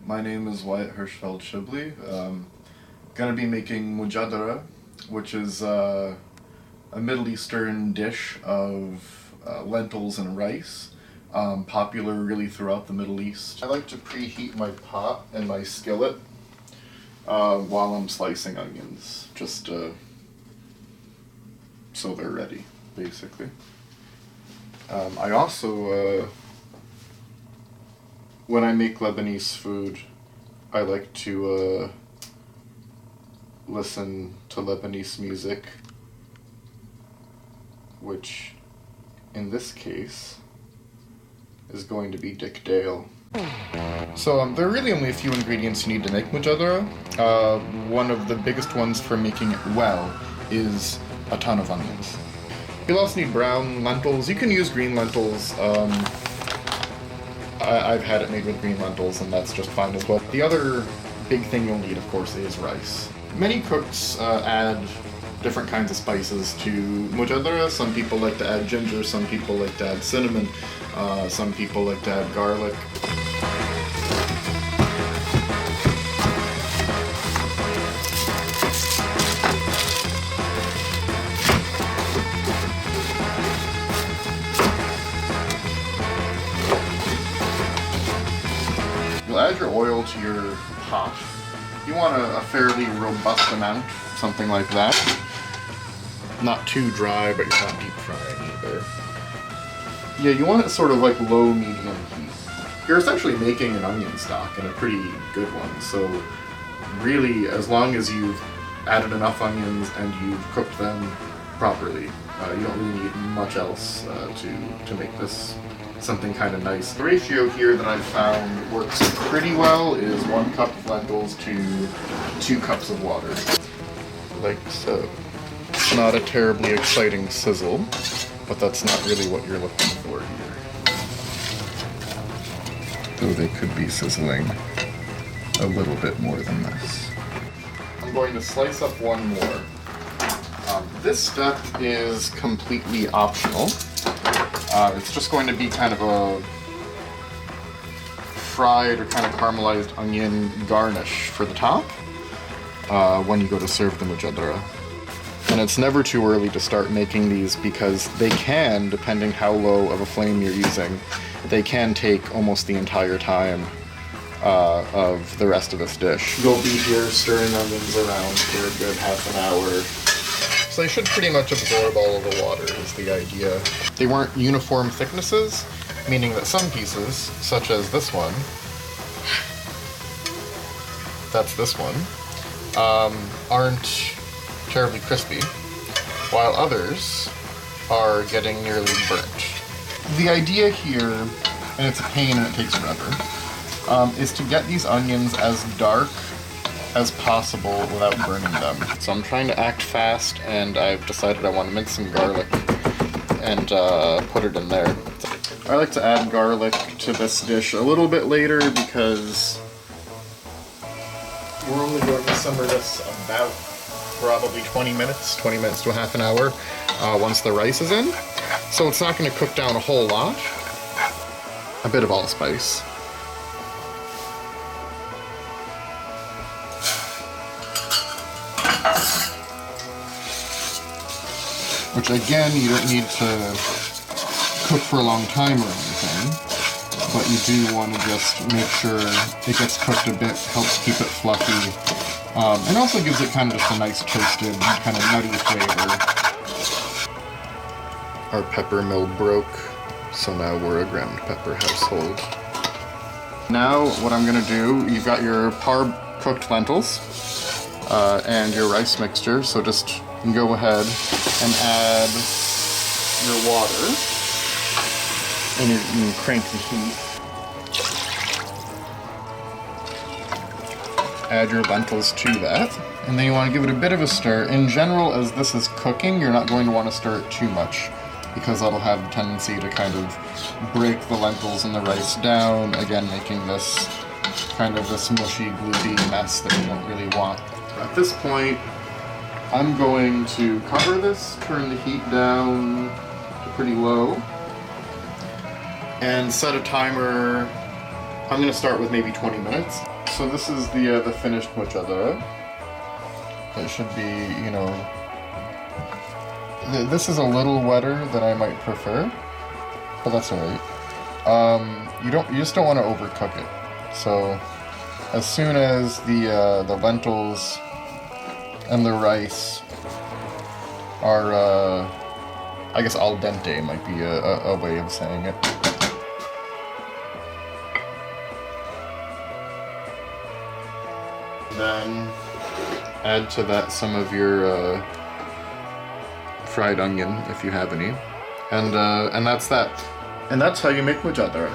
My name is Wyatt Hirschfeld-Shibley. Gonna be making Mujaddara, which is a Middle Eastern dish of lentils and rice, popular really throughout the Middle East. I like to preheat my pot and my skillet while I'm slicing onions, just so they're ready, basically. I also, when I make Lebanese food, I like to listen to Lebanese music, which in this case is going to be Dick Dale. So there are really only a few ingredients you need to make Mujaddara. One of the biggest ones for making it well is a ton of onions. You'll also need brown lentils. You can use green lentils. I've had it made with green lentils, and that's just fine as well. The other big thing you'll need, of course, is rice. Many cooks add different kinds of spices to Mujaddara. Some people like to add ginger, some people like to add cinnamon, some people like to add garlic. You'll add your oil to your pot. You want a fairly robust amount, something like that. Not too dry, but you're not deep frying either. Yeah, you want it sort of like low-medium heat. You're essentially making an onion stock, and a pretty good one, so really, as long as you've added enough onions and you've cooked them properly, you don't really need much else to make this something kind of nice. The ratio here that I've found works pretty well is 1 cup of lentils to 2 cups of water. Like so. It's not a terribly exciting sizzle, but that's not really what you're looking for here. Though they could be sizzling a little bit more than this. I'm going to slice up one more. This step is completely optional. It's just going to be kind of a fried or kind of caramelized onion garnish for the top when you go to serve the Mujaddara. And it's never too early to start making these because they can, depending how low of a flame you're using, they can take almost the entire time of the rest of this dish. You'll be here stirring onions around for a good half an hour. So they should pretty much absorb all of the water is the idea. They weren't uniform thicknesses, meaning that some pieces, such as this one, that's this one, aren't terribly crispy, while others are getting nearly burnt. The idea here, and it's a pain and it takes forever, is to get these onions as dark as possible without burning them. So I'm trying to act fast, and I've decided I want to mince some garlic and put it in there. I like to add garlic to this dish a little bit later because we're only going to simmer this about probably 20 minutes to a half an hour once the rice is in. So it's not going to cook down a whole lot. A bit of allspice. Which again, you don't need to cook for a long time or anything, but you do want to just make sure it gets cooked a bit, helps keep it fluffy, and also gives it kind of just a nice toasted, kind of nutty flavor. Our pepper mill broke, so now we're a ground pepper household. Now what I'm going to do, you've got your par-cooked lentils and your rice mixture, so just go ahead and add your water, and you crank the heat. Add your lentils to that, and then you want to give it a bit of a stir. In general, as this is cooking, you're not going to want to stir it too much, because that'll have a tendency to kind of break the lentils and the rice down, again making this kind of this mushy, gloopy mess that you don't really want. At this point, I'm going to cover this, turn the heat down to pretty low, and set a timer I'm gonna start with maybe 20 minutes. So this is the finished mujaddara. It should be, you know, this is a little wetter than I might prefer, but that's alright. You just don't want to overcook it. So as soon as the lentils and the rice are, I guess al dente might be a way of saying it. Then add to that some of your fried onion, if you have any, and that's that. And that's how you make mujaddara.